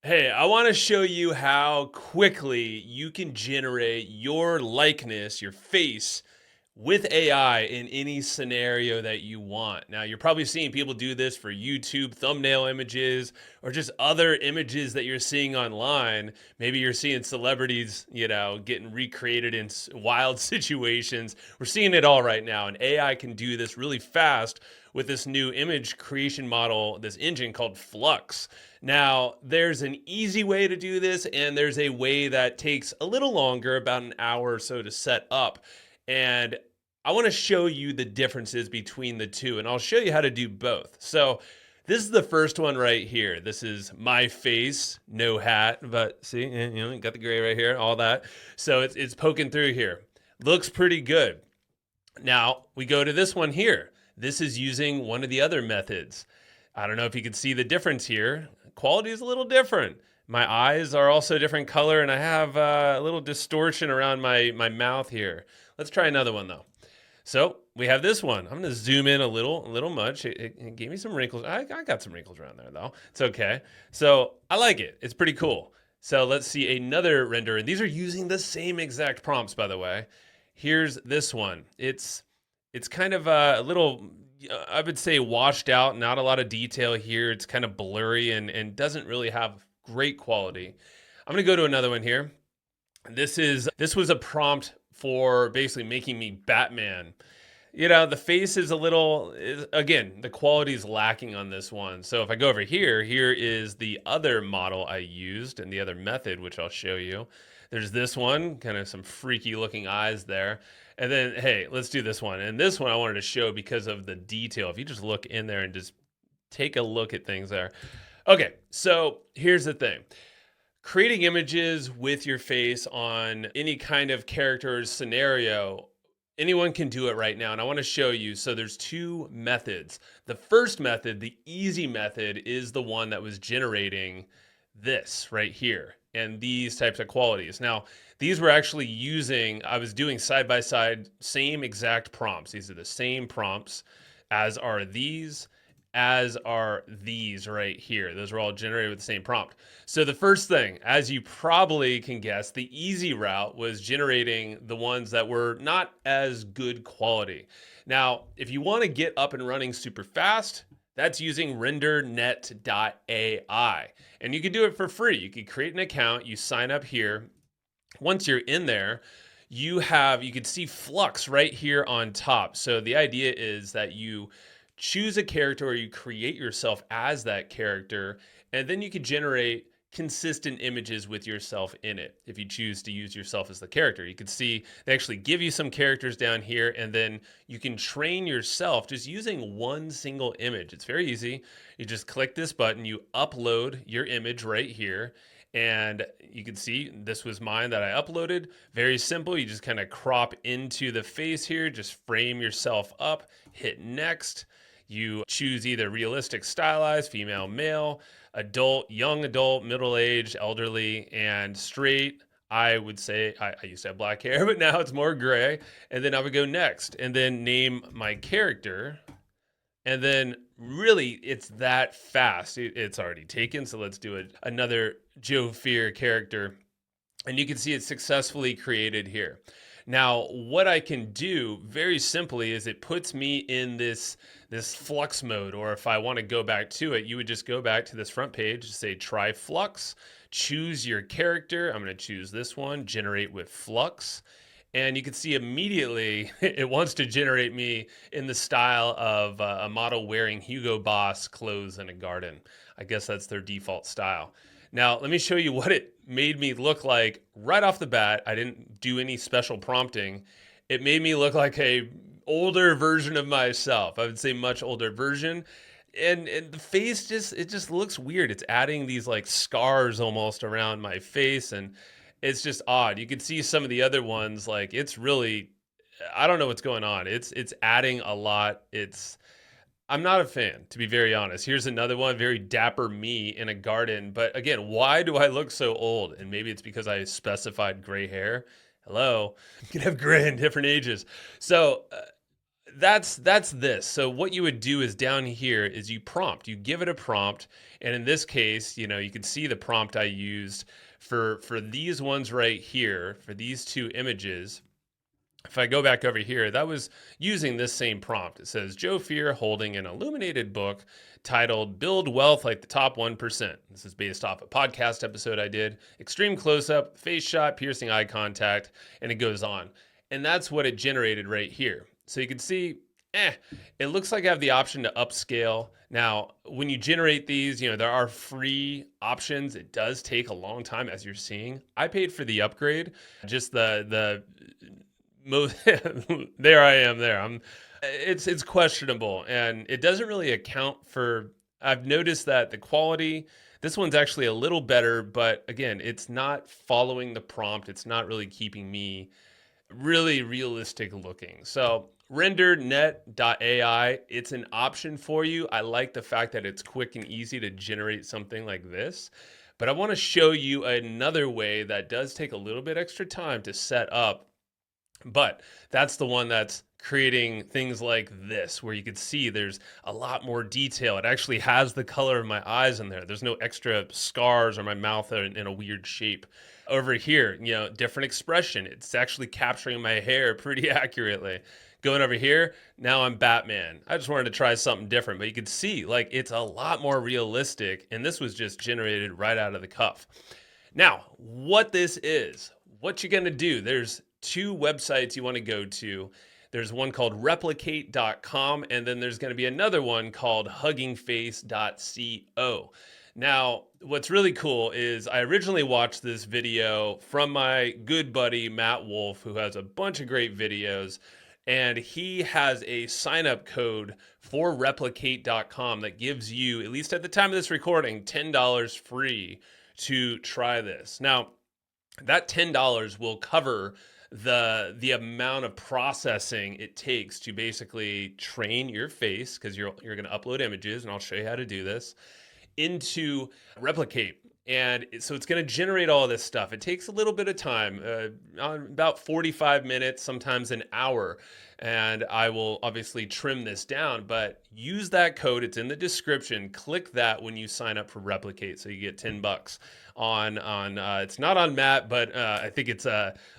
Hey, I want to show you how quickly you can generate your likeness, your face, with AI in any scenario that you want. Now, you're probably seeing people do this for YouTube thumbnail images or just other images that you're seeing online. Maybe you're seeing celebrities, getting recreated in wild situations. We're seeing it all right now, and AI can do this really fast with this new image creation model, this engine called Flux. Now, there's an easy way to do this, and there's a way that takes a little longer, about an hour or so to set up. And I want to show you the differences between the two, and I'll show you how to do both. So, this is the first one right here. This is my face, no hat, but see, got the gray right here, all that. So it's poking through here. Looks pretty good. Now we go to this one here. This is using one of the other methods. I don't know if you can see the difference here. Quality is a little different. My eyes are also a different color, and I have a little distortion around my mouth here. Let's try another one though. So we have this one. I'm going to zoom in a little much. It gave me some wrinkles. I got some wrinkles around there though. It's okay. So I like it. It's pretty cool. So let's see another render. These are using the same exact prompts, by the way. Here's this one. It's kind of a little, I would say, washed out. Not a lot of detail here. It's kind of blurry and doesn't really have great quality. I'm going to go to another one here. This was a prompt for basically making me Batman. The face is a little, again, the quality is lacking on this one. So if I go over here, here is the other model I used and the other method, which I'll show you. There's this one, kind of some freaky looking eyes there. And then, hey, let's do this one. And this one I wanted to show because of the detail. If you just look in there and just take a look at things there. Okay, so here's the thing. Creating images with your face on any kind of character or scenario, anyone can do it right now. And I want to show you. So there's two methods. The first method, the easy method, is the one that was generating this right here and these types of qualities. Now, these were actually I was doing side by side, same exact prompts. These are the same prompts as are these right here. Those are all generated with the same prompt. So the first thing, as you probably can guess, the easy route was generating the ones that were not as good quality. Now, if you want to get up and running super fast, that's using Rendernet.ai. And you can do it for free. You can create an account, you sign up here. Once you're in there, you can see Flux right here on top. So the idea is that you choose a character or you create yourself as that character, and then you can generate consistent images with yourself in it. If you choose to use yourself as the character, you can see they actually give you some characters down here, and then you can train yourself just using one single image. It's very easy. You just click this button, you upload your image right here, and you can see this was mine that I uploaded. Very simple. You just kind of crop into the face here, just frame yourself up, hit next. You choose either realistic, stylized, female, male, adult, young adult, middle-aged, elderly, and straight. I would say I used to have black hair, but now it's more gray. And then I would go next and then name my character. And then really, it's that fast. It's already taken. So let's do another Joe Fear character. And you can see it's successfully created here. Now, what I can do very simply is it puts me in this flux mode, or if I want to go back to it, you would just go back to this front page, say try flux, choose your character. I'm going to choose this one, generate with flux. And you can see immediately it wants to generate me in the style of a model wearing Hugo Boss clothes in a garden. I guess that's their default style. Now, let me show you what it made me look like right off the bat. I didn't do any special prompting. It made me look like a older version of myself. I would say much older version. And the face just looks weird. It's adding these like scars almost around my face, and it's just odd. You can see some of the other ones, like it's really, I don't know what's going on. It's adding a lot. I'm not a fan, to be very honest. Here's another one, very dapper me in a garden. But again, why do I look so old? And maybe it's because I specified gray hair. Hello, you can have gray in different ages. So That's this. So what you would do is down here is you give it a prompt, and in this case, you can see the prompt I used for these ones right here, for these two images. If I go back over here, that was using this same prompt. It says Joe Fear holding an illuminated book titled Build Wealth Like the Top 1%. This is based off a podcast episode I did. Extreme close up, face shot, piercing eye contact, and it goes on. And that's what it generated right here. So you can see, it looks like I have the option to upscale. Now, when you generate these, there are free options. It does take a long time, as you're seeing. I paid for the upgrade, just the most there I am there. It's questionable, and it doesn't really account for. I've noticed that the quality, this one's actually a little better, but again, it's not following the prompt. It's not really keeping me really realistic looking. So Rendernet.ai, it's an option for you. I like the fact that it's quick and easy to generate something like this. But I want to show you another way that does take a little bit extra time to set up, but that's the one that's creating things like this, where you can see there's a lot more detail. It actually has the color of my eyes in there. There's no extra scars or my mouth in a weird shape. Over here, different expression. It's actually capturing my hair pretty accurately. Going over here, now I'm Batman. I just wanted to try something different, but you can see like it's a lot more realistic, and this was just generated right out of the cuff. Now, what this is, what you're gonna do, there's two websites you want to go to. There's one called replicate.com, and then there's going to be another one called huggingface.co. Now, what's really cool is I originally watched this video from my good buddy Matt Wolf, who has a bunch of great videos, and he has a sign up code for replicate.com that gives you, at least at the time of this recording, $10 free to try this. Now, that $10 will cover the amount of processing it takes to basically train your face, because you're going to upload images, and I'll show you how to do this, into Replicate. And so it's going to generate all of this stuff. It takes a little bit of time, about 45 minutes, sometimes an hour. And I will obviously trim this down, but use that code. It's in the description. Click that when you sign up for Replicate, so you get $10 on it's not on Matt, but I think it's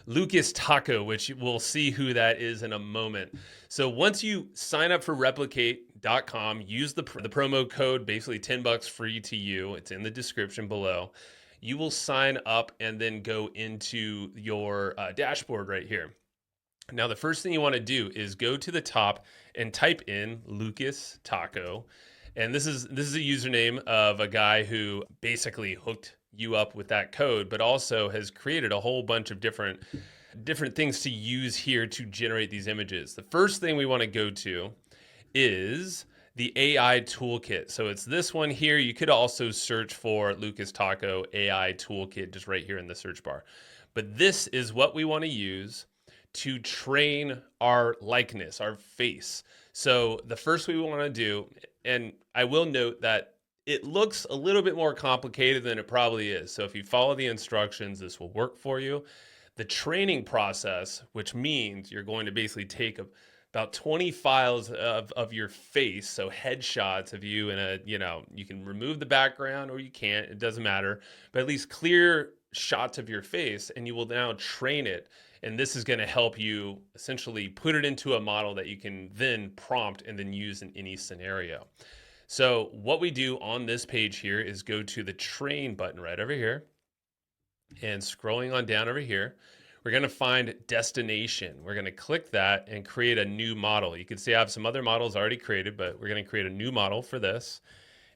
Lucas Taco, which we'll see who that is in a moment. So once you sign up for replicate.com, use the promo code, basically $10 free to you. It's in the description below. You will sign up and then go into your dashboard right here. Now, the first thing you want to do is go to the top and type in Lucas Taco. And this is a username of a guy who basically hooked you up with that code, but also has created a whole bunch of different things to use here to generate these images. The first thing we want to go to is the AI toolkit. So it's this one here. You could also search for Lucas Taco AI toolkit just right here in the search bar. But this is what we want to use to train our likeness, our face. So the first we want to do, and I will note that it looks a little bit more complicated than it probably is. So if you follow the instructions, this will work for you. The training process, which means you're going to basically take about 20 files of your face, so headshots of you, and you can remove the background or you can't, it doesn't matter, but at least clear shots of your face, and you will now train it. And this is going to help you essentially put it into a model that you can then prompt and then use in any scenario. So what we do on this page here is go to the train button right over here, and scrolling on down over here, we're going to find destination. We're going to click that and create a new model. You can see I have some other models already created, but we're going to create a new model for this.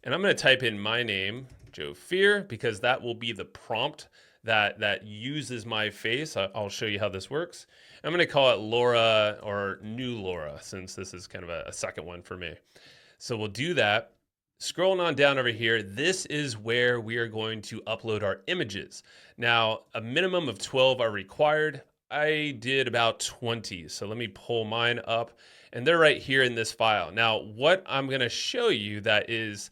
And I'm going to type in my name, Joe Fear, because that will be the prompt that uses my face. I'll show you how this works. I'm going to call it Laura, or New Laura, since this is kind of a second one for me. So we'll do that. Scrolling on down over here, this is where we are going to upload our images. Now, a minimum of 12 are required. I did about 20, so let me pull mine up, and they're right here in this file. Now, what I'm going to show you that is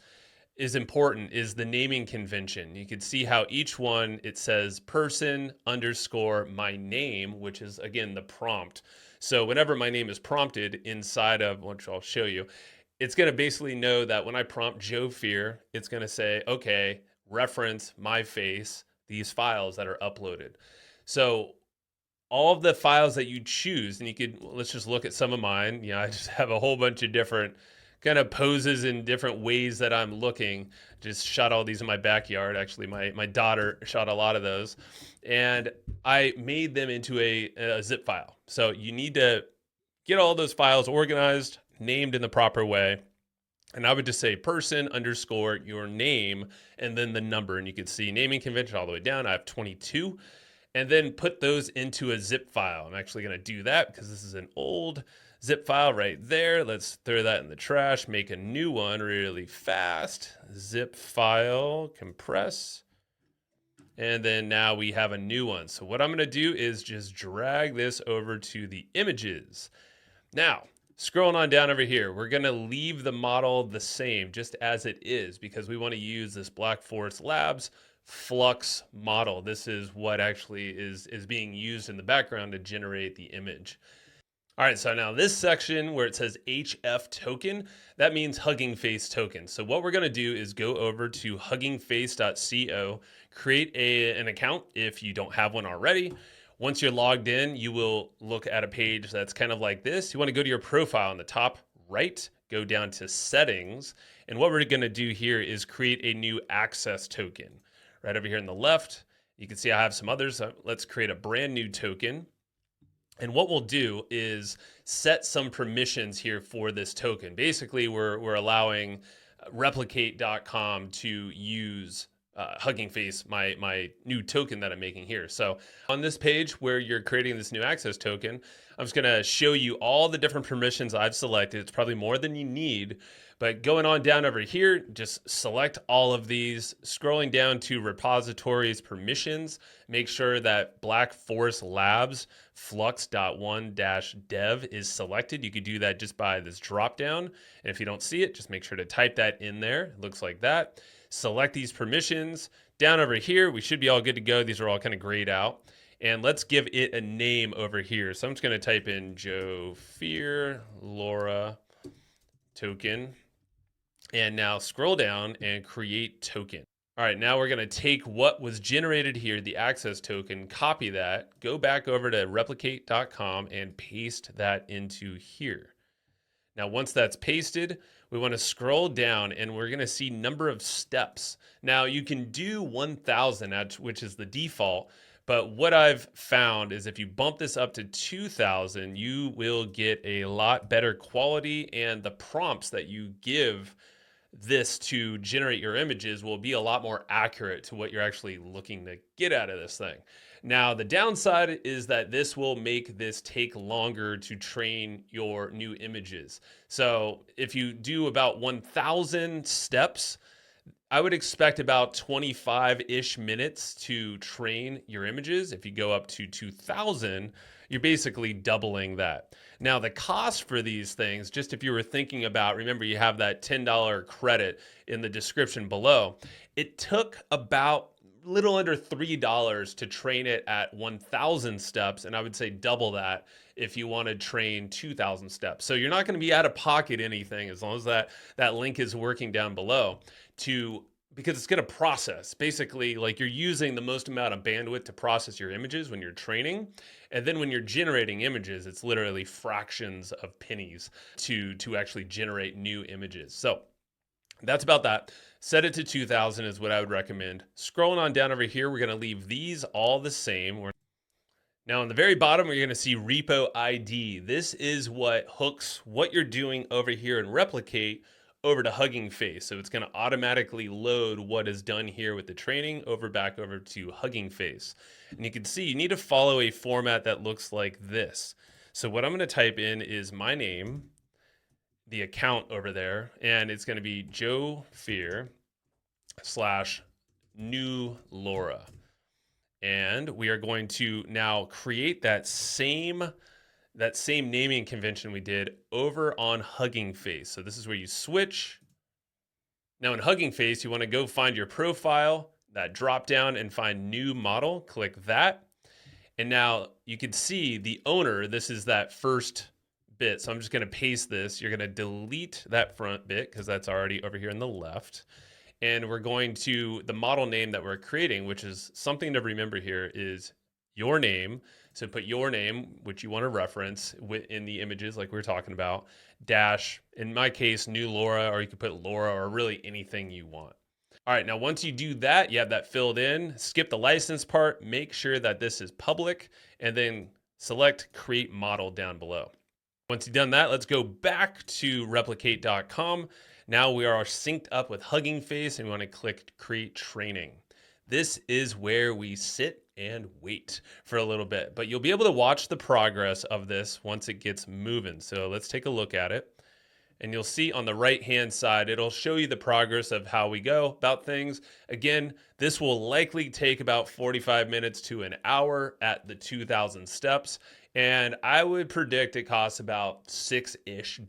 is important is the naming convention. You can see how each one, it says person underscore my name, which is again the prompt. So whenever my name is prompted inside of, which I'll show you, it's going to basically know that when I prompt Joe Fear, it's going to say, okay, reference my face, these files that are uploaded. So all of the files that you choose, and you could, let's just look at some of mine. I just have a whole bunch of different kind of poses in different ways that I'm looking. Just shot all these in my backyard. Actually, my daughter shot a lot of those. And I made them into a zip file. So you need to get all those files organized, named in the proper way. And I would just say person underscore your name and then the number. And you can see naming convention all the way down. I have 22. And then put those into a zip file. I'm actually going to do that because this is an old zip file right there. Let's throw that in the trash, make a new one really fast. Zip file, compress. And then now we have a new one. So what I'm going to do is just drag this over to the images. Now, scrolling on down over here, we're going to leave the model the same just as it is because we want to use this Black Forest Labs Flux model. This is what actually is being used in the background to generate the image. All right, so now this section where it says HF token, that means Hugging Face token. So what we're going to do is go over to huggingface.co, create an account if you don't have one already. Once you're logged in, you will look at a page that's kind of like this. You want to go to your profile on the top right, go down to settings, and what we're going to do here is create a new access token. Right over here on the left, you can see I have some others. Let's create a brand new token. And what we'll do is set some permissions here for this token. Basically, we're allowing replicate.com to use Hugging Face, my new token that I'm making here. So on this page where you're creating this new access token, I'm just going to show you all the different permissions I've selected. It's probably more than you need, but going on down over here, just select all of these, scrolling down to repositories permissions, make sure that Black Forest Labs flux.1-dev is selected. You could do that just by this drop down. And if you don't see it, just make sure to type that in there. It looks like that. Select these permissions. Down over here, we should be all good to go. These are all kind of grayed out. And let's give it a name over here. So I'm just going to type in Joe Fear Laura token. And now scroll down and create token. All right, now we're going to take what was generated here, the access token, copy that, go back over to replicate.com and paste that into here. Now, once that's pasted, we want to scroll down and we're going to see number of steps. Now, you can do 1,000, which is the default, but what I've found is if you bump this up to 2,000, you will get a lot better quality, and the prompts that you give this to generate your images will be a lot more accurate to what you're actually looking to get out of this thing. Now, the downside is that this will make this take longer to train your new images. So if you do about 1,000 steps, I would expect about 25-ish minutes to train your images. If you go up to 2,000, you're basically doubling that. Now, the cost for these things, just if you were thinking about, remember you have that $10 credit in the description below, it took about little under $3 to train it at 1,000 steps, and I would say double that if you want to train 2,000 steps. So you're not going to be out of pocket anything as long as that link is working down below because it's going to process. Basically, like you're using the most amount of bandwidth to process your images when you're training. And then when you're generating images, it's literally fractions of pennies to actually generate new images. So that's about that. Set it to 2,000 is what I would recommend. Scrolling on down over here, we're going to leave these all the same. Now on the very bottom, we're going to see repo ID. This is what hooks what you're doing over here in Replicate over to Hugging Face. So it's going to automatically load what is done here with the training back over to Hugging Face. And you can see you need to follow a format that looks like this. So what I'm going to type in is my name, the account over there, and it's going to be Joe Fear /new Laura. And we are going to now create that same naming convention we did over on Hugging Face. So this is where you switch. Now in Hugging Face, you want to go find your profile, that drop down and find new model, click that. And now you can see the owner, this is that first bit. So I'm just going to paste this. You're going to delete that front bit because that's already over here on the left. And we're going to the model name that we're creating, which is something to remember here is your name. So put your name, which you want to reference in the images like we were talking about, dash, in my case, new Laura, or you could put Laura or really anything you want. All right, now once you do that, you have that filled in, skip the license part, make sure that this is public, and then select create model down below. Once you've done that, let's go back to replicate.com. Now we are synced up with Hugging Face and we want to click create training. This is where we sit and wait for a little bit, but you'll be able to watch the progress of this once it gets moving. So let's take a look at it. And you'll see on the right-hand side, it'll show you the progress of how we go about things. Again, this will likely take about 45 minutes to an hour at the 2,000 steps. And I would predict it costs about $6-ish.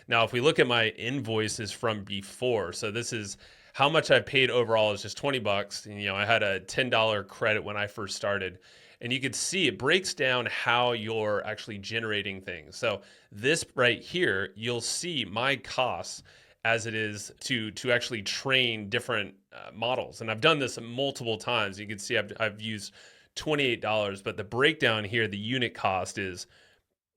Now, if we look at my invoices from before, so this is how much I paid overall is just 20 bucks. And, I had a $10 credit when I first started. And you can see it breaks down how you're actually generating things. So this right here, you'll see my costs as it is to actually train different models. And I've done this multiple times. You can see I've used $28, but the breakdown here, the unit cost is,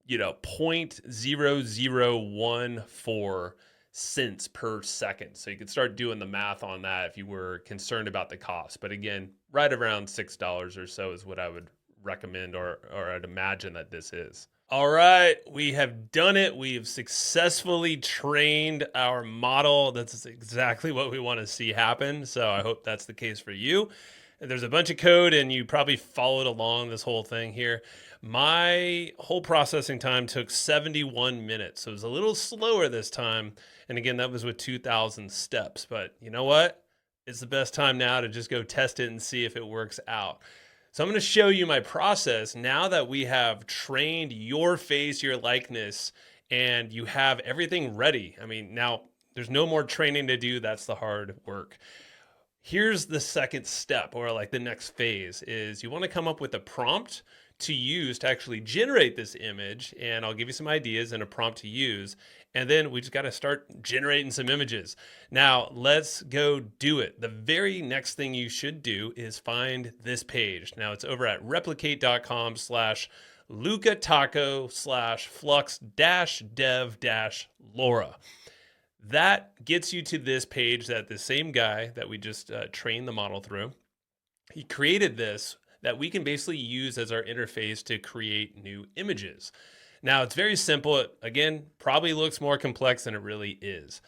0.0014 cents per second. So you could start doing the math on that if you were concerned about the cost. But again, right around $6 or so is what I would recommend or I'd imagine that this is. All right, we have done it. We've successfully trained our model. That's exactly what we want to see happen. So I hope that's the case for you. There's a bunch of code and you probably followed along this whole thing here. My whole processing time took 71 minutes. So it was a little slower this time. And again, that was with 2,000 steps. But you know what? It's the best time now to just go test it and see if it works out. So I'm going to show you my process now that we have trained your face, your likeness, and you have everything ready. I mean, now there's no more training to do. That's the hard work. Here's the second step, or like the next phase, is you want to come up with a prompt to use to actually generate this image. And I'll give you some ideas and a prompt to use. And then we just got to start generating some images. Now let's go do it. The very next thing you should do is find this page. Now it's over at replicate.com/lucataco/flux-dev-laura. That gets you to this page that the same guy that we just trained the model through, he created this that we can basically use as our interface to create new images. Now, it's very simple. It, again, probably looks more complex than it really is.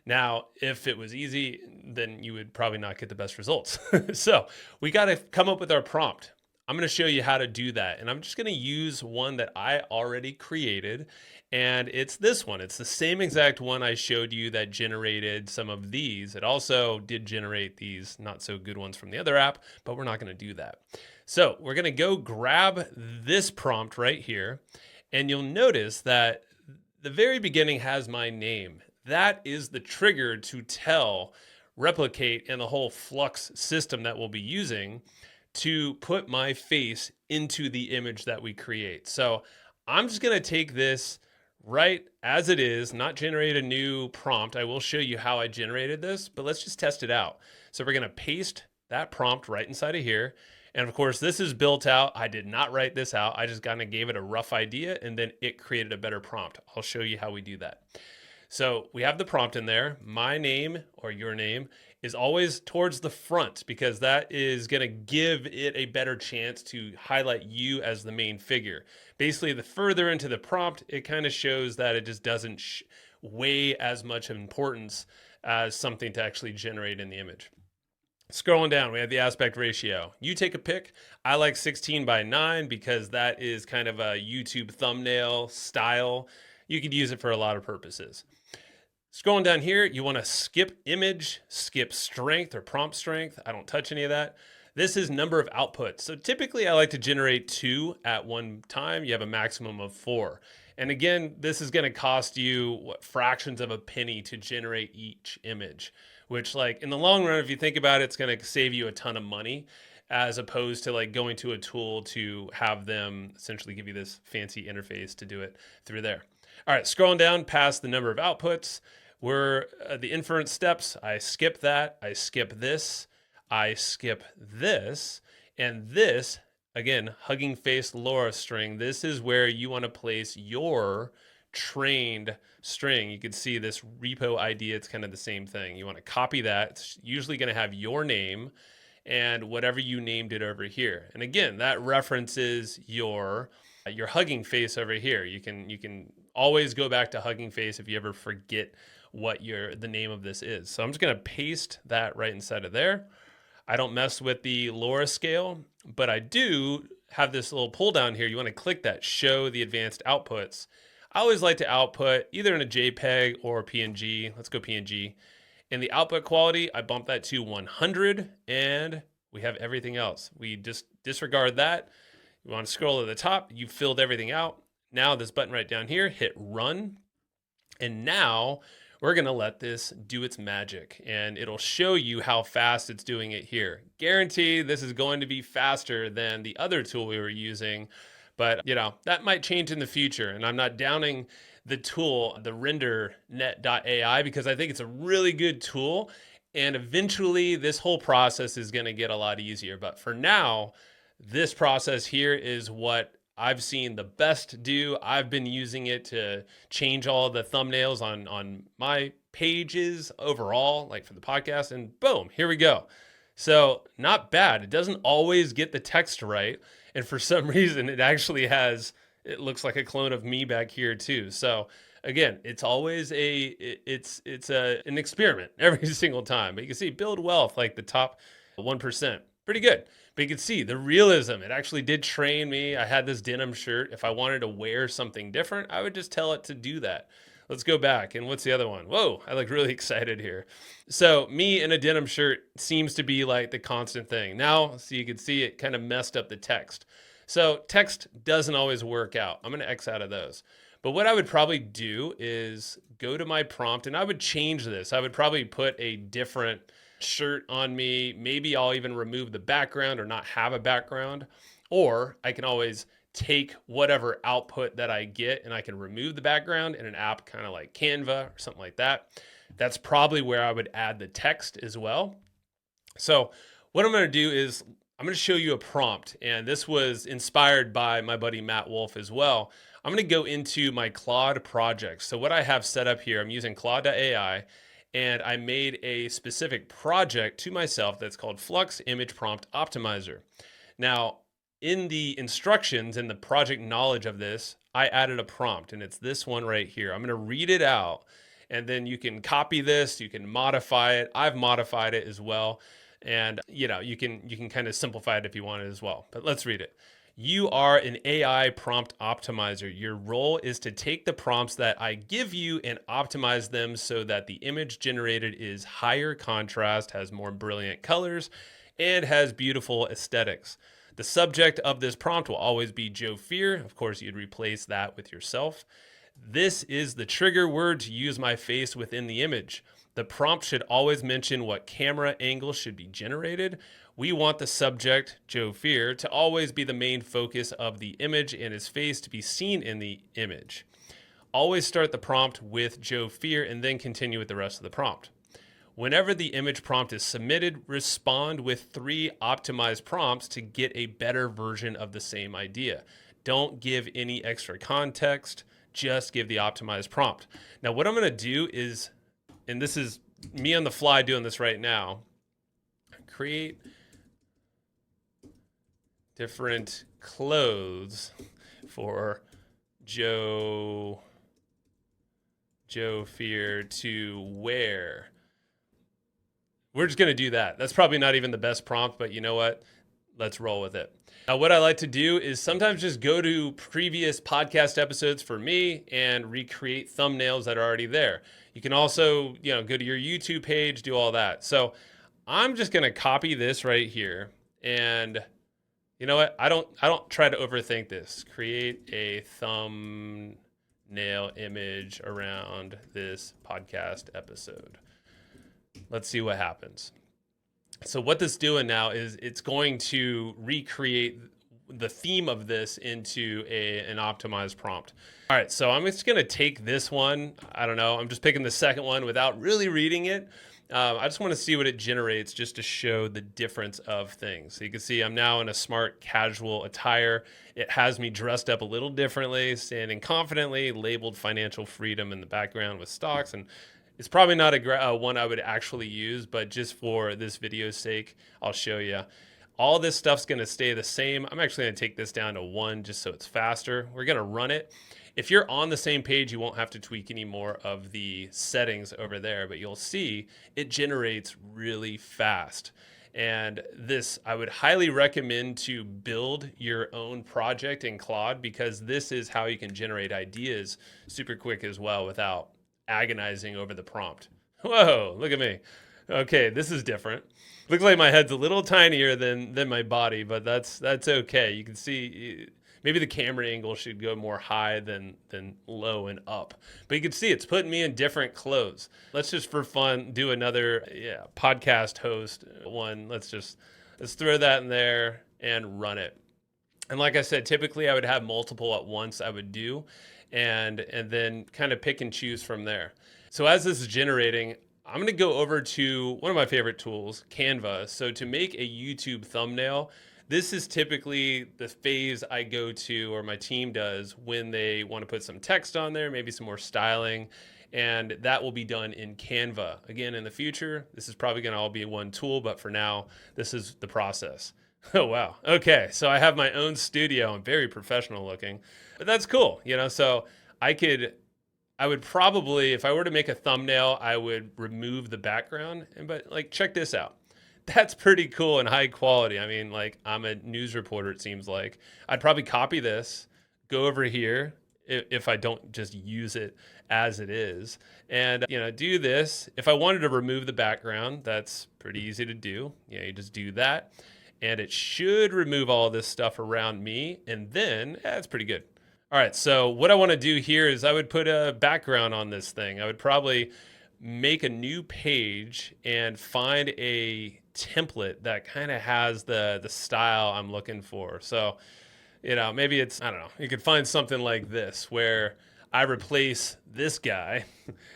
Now, if it was easy, then you would probably not get the best results. So we got to come up with our prompt. I'm going to show you how to do that. And I'm just going to use one that I already created. And it's this one. It's the same exact one I showed you that generated some of these. It also did generate these not so good ones from the other app, but we're not going to do that. So we're going to go grab this prompt right here. And you'll notice that the very beginning has my name. That is the trigger to tell Replicate and the whole Flux system that we'll be using to put my face into the image that we create. So I'm just going to take this right as it is, not generate a new prompt. I will show you how I generated this, but let's just test it out. So we're going to paste that prompt right inside of here. And of course, this is built out. I did not write this out. I just kind of gave it a rough idea and then it created a better prompt. I'll show you how we do that. So we have the prompt in there. My name or your name is always towards the front because that is going to give it a better chance to highlight you as the main figure. Basically, the further into the prompt, it kind of shows that it just doesn't weigh as much importance as something to actually generate in the image. Scrolling down, we have the aspect ratio. You take a pick. I like 16:9 because that is kind of a YouTube thumbnail style. You could use it for a lot of purposes. Scrolling down here, you want to skip image, skip strength or prompt strength. I don't touch any of that. This is number of outputs. So typically I like to generate 2 at one time. You have a maximum of 4. And again, this is going to cost you fractions of a penny to generate each image. which like in the long run, if you think about it, it's going to save you a ton of money as opposed to like going to a tool to have them essentially give you this fancy interface to do it through there. All right, scrolling down past the number of outputs, we're the inference steps. I skip that. I skip this. I skip this. And this, again, Hugging Face LoRa string, this is where you want to place your trained string. You can see this repo ID, it's kind of the same thing. You want to copy that. It's usually going to have your name and whatever you named it over here. And again, that references your Hugging Face over here. You can always go back to Hugging Face if you ever forget what the name of this is. So I'm just going to paste that right inside of there. I don't mess with the LoRa scale, but I do have this little pull down here. You want to click that, show the advanced outputs. I always like to output either in a JPEG or PNG. Let's go PNG. And the output quality, I bump that to 100, and we have everything else. We just disregard that. You want to scroll to the top. You filled everything out. Now this button right down here, hit run. And now we're going to let this do its magic, and it'll show you how fast it's doing it here. Guarantee this is going to be faster than the other tool we were using, but that might change in the future. And I'm not downing the tool, the Rendernet.ai, because I think it's a really good tool. And eventually this whole process is going to get a lot easier. But for now, this process here is what I've seen the best do. I've been using it to change all the thumbnails on my pages overall, like for the podcast, and boom, here we go. So not bad. It doesn't always get the text right. And for some reason, it looks like a clone of me back here too. So again, it's always an experiment every single time. But you can see build wealth, like the top 1%. Pretty good. But you can see the realism. It actually did train me. I had this denim shirt. If I wanted to wear something different, I would just tell it to do that. Let's go back. And what's the other one? Whoa, I look really excited here. So me in a denim shirt seems to be like the constant thing. Now, so you can see it kind of messed up the text. So text doesn't always work out. I'm going to X out of those. But what I would probably do is go to my prompt, and I would change this. I would probably put a different shirt on me. Maybe I'll even remove the background or not have a background. Or I can always take whatever output that I get and I can remove the background in an app kind of like Canva or something like that. That's probably where I would add the text as well. So what I'm going to do is I'm going to show you a prompt, and this was inspired by my buddy Matt Wolf as well. I'm going to go into my Claude project. So what I have set up here, I'm using Claude.ai, and I made a specific project to myself that's called Flux Image Prompt Optimizer. Now, in the instructions and the project knowledge of this, I added a prompt, and it's this one right here. I'm going to read it out, and then you can copy this, you can modify it. I've modified it as well. And you can kind of simplify it if you want it as well. But let's read it. You are an AI prompt optimizer. Your role is to take the prompts that I give you and optimize them so that the image generated is higher contrast, has more brilliant colors, and has beautiful aesthetics. The subject of this prompt will always be Joe Fear. Of course, you'd replace that with yourself. This is the trigger word to use my face within the image. The prompt should always mention what camera angle should be generated. We want the subject, Joe Fear, to always be the main focus of the image and his face to be seen in the image. Always start the prompt with Joe Fear and then continue with the rest of the prompt. Whenever the image prompt is submitted, respond with 3 optimized prompts to get a better version of the same idea. Don't give any extra context, just give the optimized prompt. Now, what I'm going to do is, and this is me on the fly doing this right now, create different clothes for Joe Fear to wear. We're just going to do that. That's probably not even the best prompt, but you know what? Let's roll with it. Now, what I like to do is sometimes just go to previous podcast episodes for me and recreate thumbnails that are already there. You can also, go to your YouTube page, do all that. So I'm just going to copy this right here. And you know what? I don't try to overthink this. Create a thumbnail image around this podcast episode. Let's see what happens. So what this is doing now is it's going to recreate the theme of this into an optimized prompt. All right, so I'm just gonna take this one. I don't know, I'm just picking the second one without really reading it. I just wanna see what it generates just to show the difference of things. So you can see I'm now in a smart casual attire. It has me dressed up a little differently, standing confidently, labeled financial freedom in the background with stocks. And it's probably not one I would actually use, but just for this video's sake, I'll show you. All this stuff's gonna stay the same. I'm actually gonna take this down to 1 just so it's faster. We're gonna run it. If you're on the same page, you won't have to tweak any more of the settings over there, but you'll see it generates really fast. And this, I would highly recommend to build your own project in Claude, because this is how you can generate ideas super quick as well without agonizing over the prompt. Whoa, look at me. Okay, this is different. Looks like my head's a little tinier than my body, but that's okay. You can see maybe the camera angle should go more high than low and up. But you can see it's putting me in different clothes. Let's just for fun do another podcast host one. Let's throw that in there and run it. And like I said, typically I would have multiple at once I would do, and then kind of pick and choose from there. So as this is generating, I'm going to go over to one of my favorite tools, Canva. So to make a YouTube thumbnail, this is typically the phase I go to, or my team does, when they want to put some text on there, maybe some more styling, and that will be done in Canva. Again, in the future, this is probably going to all be one tool, but for now, this is the process. Oh, wow. Okay, so I have my own studio. I'm very professional looking, but that's cool. So I would probably, if I were to make a thumbnail, I would remove the background. But like, check this out. That's pretty cool and high quality. I mean, like, I'm a news reporter, it seems like. I'd probably copy this, go over here, if I don't just use it as it is, and do this. If I wanted to remove the background, that's pretty easy to do. You just do that, and it should remove all this stuff around me, and then that's pretty good. All right, so what I want to do here is I would put a background on this thing. I would probably make a new page and find a template that kind of has the style I'm looking for. So, maybe it's, I don't know, you could find something like this where I replace this guy,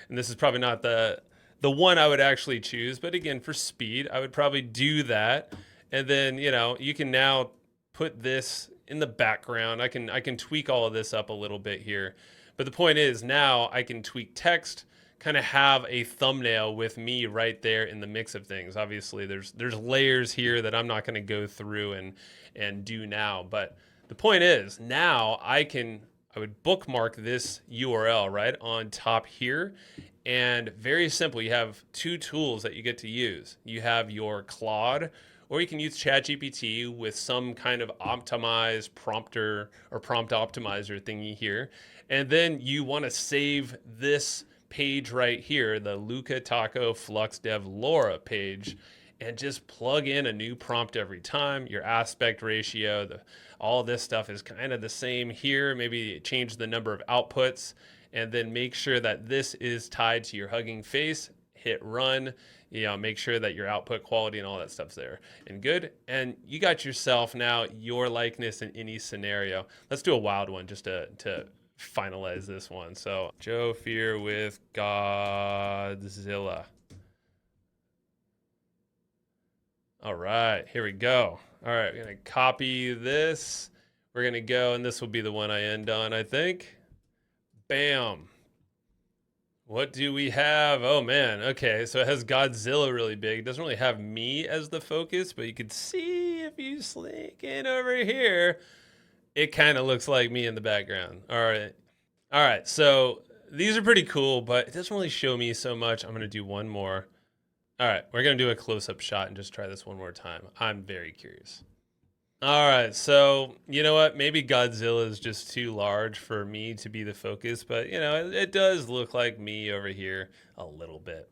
and this is probably not the one I would actually choose, but again, for speed, I would probably do that. And then, you can now put this in the background. I can tweak all of this up a little bit here. But the point is, now I can tweak text, kind of have a thumbnail with me right there in the mix of things. Obviously, there's layers here that I'm not going to go through and do now. But the point is, now I would bookmark this URL right on top here. And very simple, you have 2 tools that you get to use. You have your Claude, or you can use ChatGPT with some kind of optimized prompter or prompt optimizer thingy here. And then you want to save this page right here, the Luca Taco Flux Dev Laura page, and just plug in a new prompt every time. Your aspect ratio, all this stuff is kind of the same here. Maybe change the number of outputs, and then make sure that this is tied to your hugging face. Hit run. Make sure that your output quality and all that stuff's there and good. And you got yourself now your likeness in any scenario. Let's do a wild one just to finalize this one. So Joe Fear with Godzilla. All right, here we go. All right, we're gonna copy this. We're gonna go, and this will be the one I end on, I think. Bam. What do we have? Oh man, okay, so it has Godzilla really big. It doesn't really have me as the focus, but you can see if you slink in over here, it kind of looks like me in the background. All right, so these are pretty cool, but it doesn't really show me so much. I'm gonna do one more. All right, we're gonna do a close-up shot and just try this one more time. I'm very curious. All right, so you know what? Maybe Godzilla is just too large for me to be the focus, but it does look like me over here a little bit.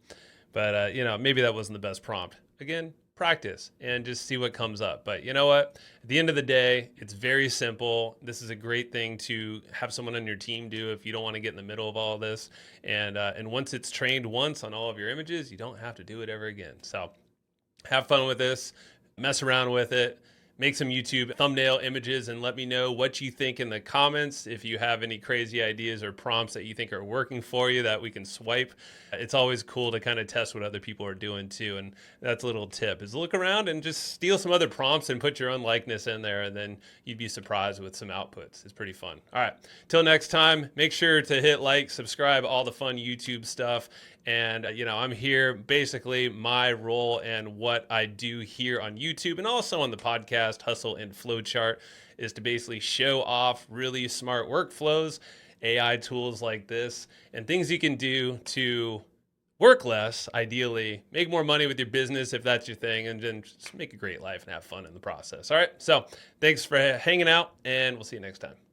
But maybe that wasn't the best prompt. Again, practice and just see what comes up. But you know what? At the end of the day, it's very simple. This is a great thing to have someone on your team do if you don't want to get in the middle of all of this. And once it's trained once on all of your images, you don't have to do it ever again. So have fun with this, mess around with it, make some YouTube thumbnail images, and let me know what you think in the comments. If you have any crazy ideas or prompts that you think are working for you that we can swipe, it's always cool to kind of test what other people are doing too. And that's a little tip, is look around and just steal some other prompts and put your own likeness in there, and then you'd be surprised with some outputs. It's pretty fun. All right, till next time, make sure to hit like, subscribe, all the fun YouTube stuff. And, I'm here, basically my role and what I do here on YouTube and also on the podcast, Hustle and Flowchart, is to basically show off really smart workflows, AI tools like this, and things you can do to work less, ideally, make more money with your business if that's your thing, and then just make a great life and have fun in the process. All right, so thanks for hanging out, and we'll see you next time.